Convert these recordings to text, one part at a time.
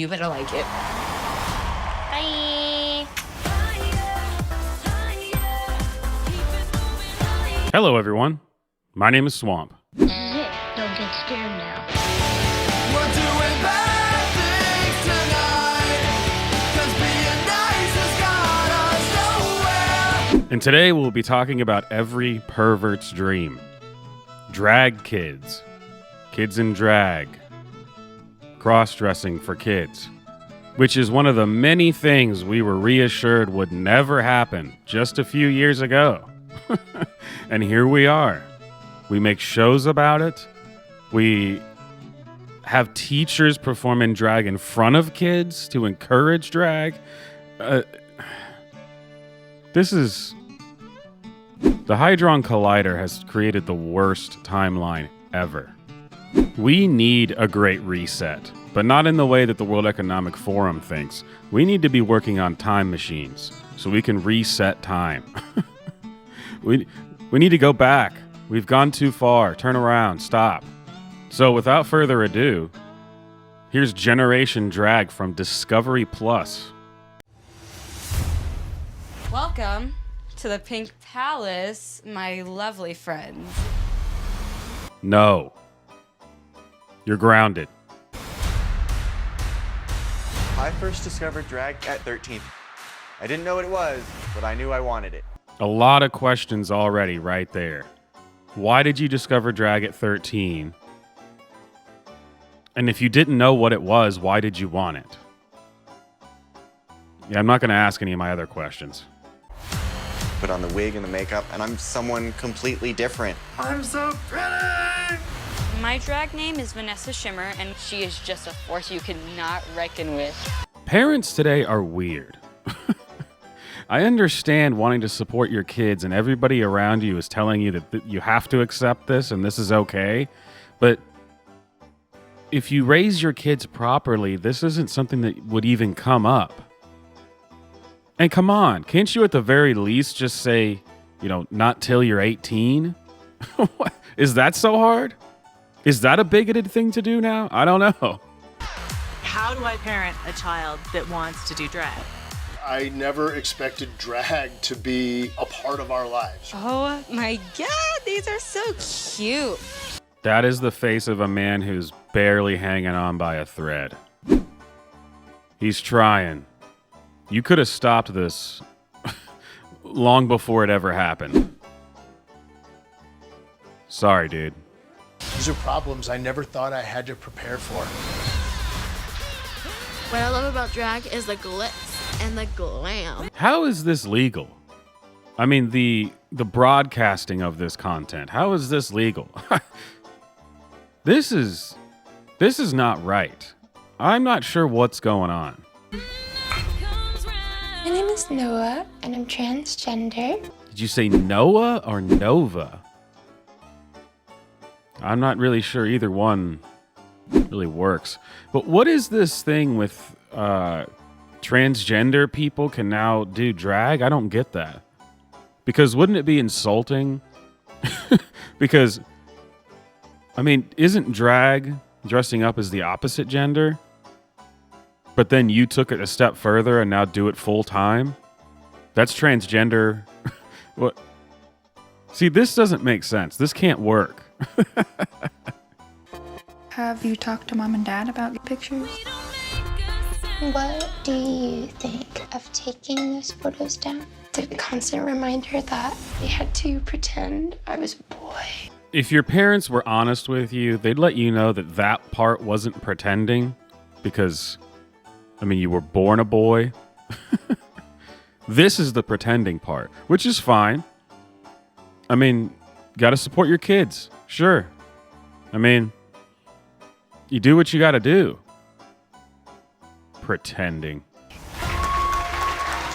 you better like it. Bye. Hello, everyone. My name is Swamp. Nick, don't get scared now. We're doing bad things tonight, 'cause being nice has got us nowhere. And today we'll be talking about every pervert's dream. Drag kids. Kids in drag. Cross-dressing for kids. Which is one of the many things we were reassured would never happen just a few years ago. And here we are. We make shows about it. We have teachers perform in drag in front of kids to encourage drag. This is... The Hadron Collider has created the worst timeline ever. We need a great reset, but not in the way that the World Economic Forum thinks. We need to be working on time machines so we can reset time. We need to go back. We've gone too far. Turn around. Stop. So without further ado, here's Generation Drag from Discovery Plus. Welcome to the Pink Palace, my lovely friends. No. You're grounded. I first discovered drag at 13. I didn't know what it was, but I knew I wanted it. A lot of questions already right there. Why did you discover drag at 13? And if you didn't know what it was, why did you want it? Yeah, I'm not going to ask any of my other questions. Put on the wig and the makeup, and I'm someone completely different. I'm so pretty! My drag name is Vanessa Shimmer, and she is just a force you cannot reckon with. Parents today are weird. I understand wanting to support your kids and everybody around you is telling you that you have to accept this and this is okay. But if you raise your kids properly, this isn't something that would even come up. And come on, can't you at the very least just say, not till you're 18? What? Is that so hard? Is that a bigoted thing to do now? I don't know. How do I parent a child that wants to do drag? I never expected drag to be a part of our lives. Oh my god, these are so cute. That is the face of a man who's barely hanging on by a thread. He's trying. You could have stopped this long before it ever happened. Sorry, dude. These are problems I never thought I had to prepare for. What I love about drag is the glitz and the glam. How is this legal? I mean, the broadcasting of this content. How is this legal? This is not right. I'm not sure what's going on. My name is Noah, and I'm transgender. Did you say Noah or Nova? I'm not really sure either one really works. But what is this thing with transgender people can now do drag? I don't get that. Because wouldn't it be insulting? Because, isn't drag dressing up as the opposite gender? But then you took it a step further and now do it full time? That's transgender. What? See, this doesn't make sense. This can't work. Have you talked to mom and dad about your pictures? What do you think of taking those photos down? The constant reminder that I had to pretend I was a boy. If your parents were honest with you, they'd let you know that that part wasn't pretending because, you were born a boy. This is the pretending part, which is fine. Gotta support your kids. Sure. You do what you gotta do. Pretending.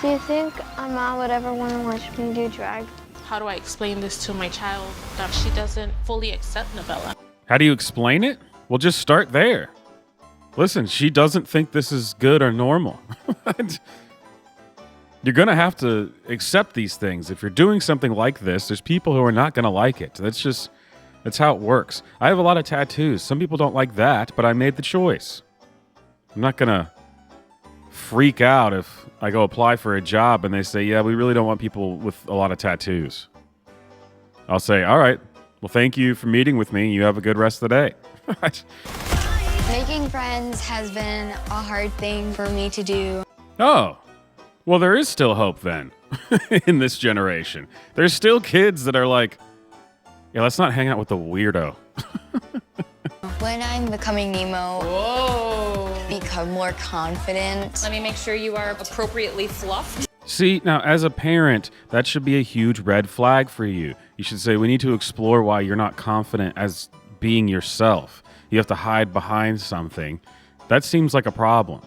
Do you think Mom would ever want to watch me do drag? How do I explain this to my child that she doesn't fully accept novella? How do you explain it? Well, just start there. Listen, she doesn't think this is good or normal. You're going to have to accept these things. If you're doing something like this, there's people who are not going to like it. That's how it works. I have a lot of tattoos. Some people don't like that, but I made the choice. I'm not going to freak out if I go apply for a job and they say, yeah, we really don't want people with a lot of tattoos. I'll say, all right, well, thank you for meeting with me. You have a good rest of the day. Making friends has been a hard thing for me to do. Oh, well, there is still hope then in this generation. There's still kids that are like, yeah, let's not hang out with the weirdo. When I'm becoming Nemo, become more confident. Let me make sure you are appropriately fluffed. See, now as a parent, that should be a huge red flag for you. You should say, we need to explore why you're not confident as being yourself. You have to hide behind something. That seems like a problem.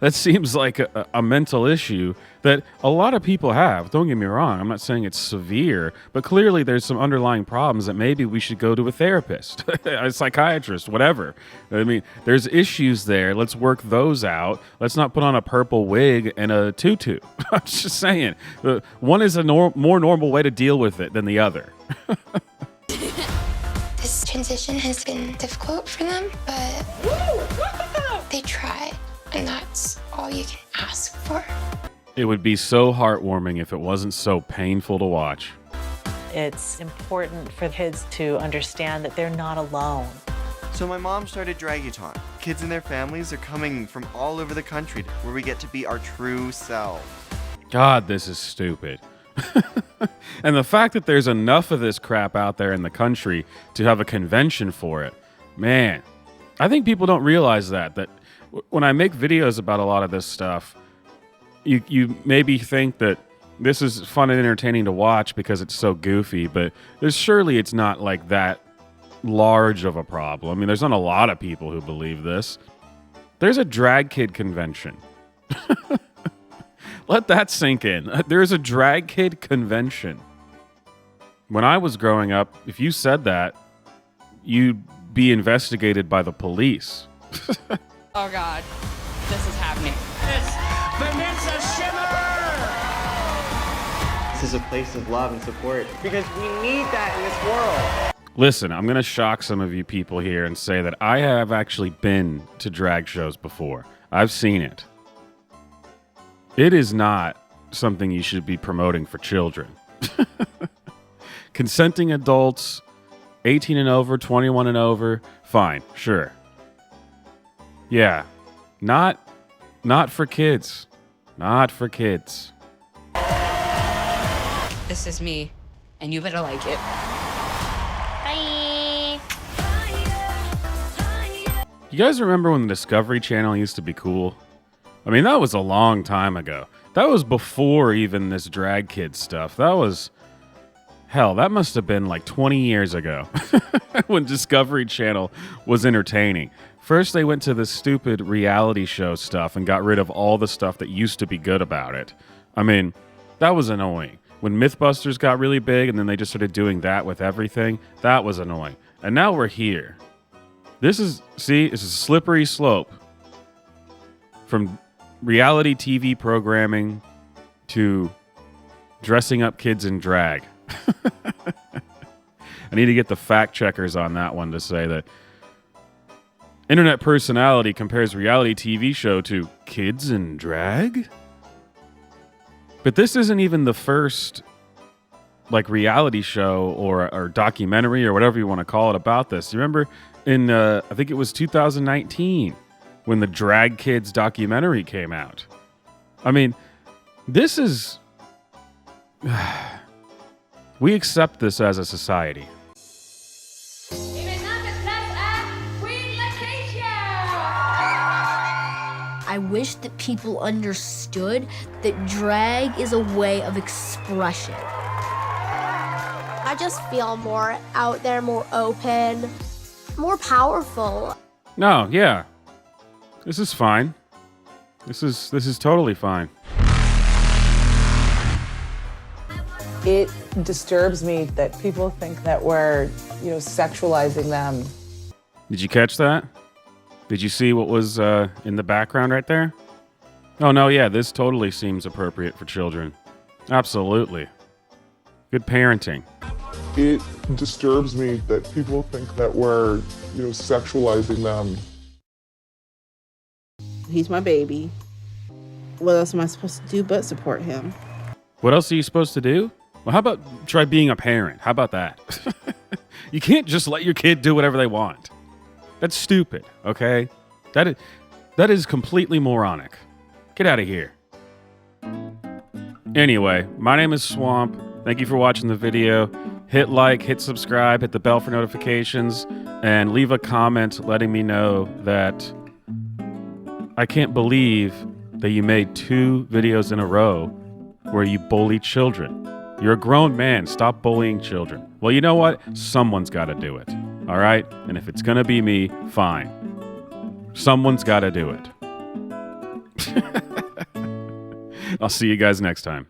That seems like a mental issue that a lot of people have. Don't get me wrong. I'm not saying it's severe, but clearly there's some underlying problems that maybe we should go to a therapist, a psychiatrist, whatever. I mean, there's issues there. Let's work those out. Let's not put on a purple wig and a tutu. I'm just saying. One is a more normal way to deal with it than the other. This transition has been difficult for them, but they try, and that's all you can ask for. It would be so heartwarming if it wasn't so painful to watch. It's important for kids to understand that they're not alone. So my mom started Draguton. Kids and their families are coming from all over the country where we get to be our true selves. God, this is stupid. And the fact that there's enough of this crap out there in the country to have a convention for it, man, I think people don't realize that when I make videos about a lot of this stuff, you maybe think that this is fun and entertaining to watch because it's so goofy, but surely it's not like that large of a problem. I mean, there's not a lot of people who believe this. There's a drag kid convention. Let that sink in. There's a drag kid convention. When I was growing up, if you said that, you'd be investigated by the police. Oh God, this is happening. This is a place of love and support because we need that in this world. Listen, I'm going to shock some of you people here and say that I have actually been to drag shows before. I've seen it. It is not something you should be promoting for children. Consenting adults, 18 and over, 21 and over, fine, sure. Yeah, not for kids. Not for kids. This is me, and you better like it. Bye. You guys remember when the Discovery Channel used to be cool? I mean, that was a long time ago. That was before even this drag kid stuff. That was... Hell, that must have been like 20 years ago when Discovery Channel was entertaining. First, they went to the stupid reality show stuff and got rid of all the stuff that used to be good about it. I mean, that was annoying. When Mythbusters got really big and then they just started doing that with everything, that was annoying. And now we're here. This is a slippery slope. From reality TV programming to dressing up kids in drag. I need to get the fact checkers on that one to say that internet personality compares reality TV show to kids in drag? But this isn't even the first like reality show or documentary or whatever you want to call it about this. You remember in I think it was 2019 when the Drag Kids documentary came out. I mean, this is... we accept this as a society. I wish that people understood that drag is a way of expression. I just feel more out there, more open, more powerful. No, yeah. This is fine. This is totally fine. It disturbs me that people think that we're, sexualizing them. Did you catch that? Did you see what was in the background right there? Oh, no, yeah, this totally seems appropriate for children. Absolutely. Good parenting. It disturbs me that people think that we're, sexualizing them. He's my baby. what else am I supposed to do but support him? What else are you supposed to do? Well, how about try being a parent? How about that? You can't just let your kid do whatever they want. That's stupid, okay? That is completely moronic. Get out of here. Anyway, my name is Swamp. Thank you for watching the video. Hit like, hit subscribe, hit the bell for notifications, and leave a comment letting me know that I can't believe that you made 2 videos in a row where you bully children. You're a grown man. Stop bullying children. Well, you know what? Someone's got to do it. All right? And if it's going to be me, fine. Someone's got to do it. I'll see you guys next time.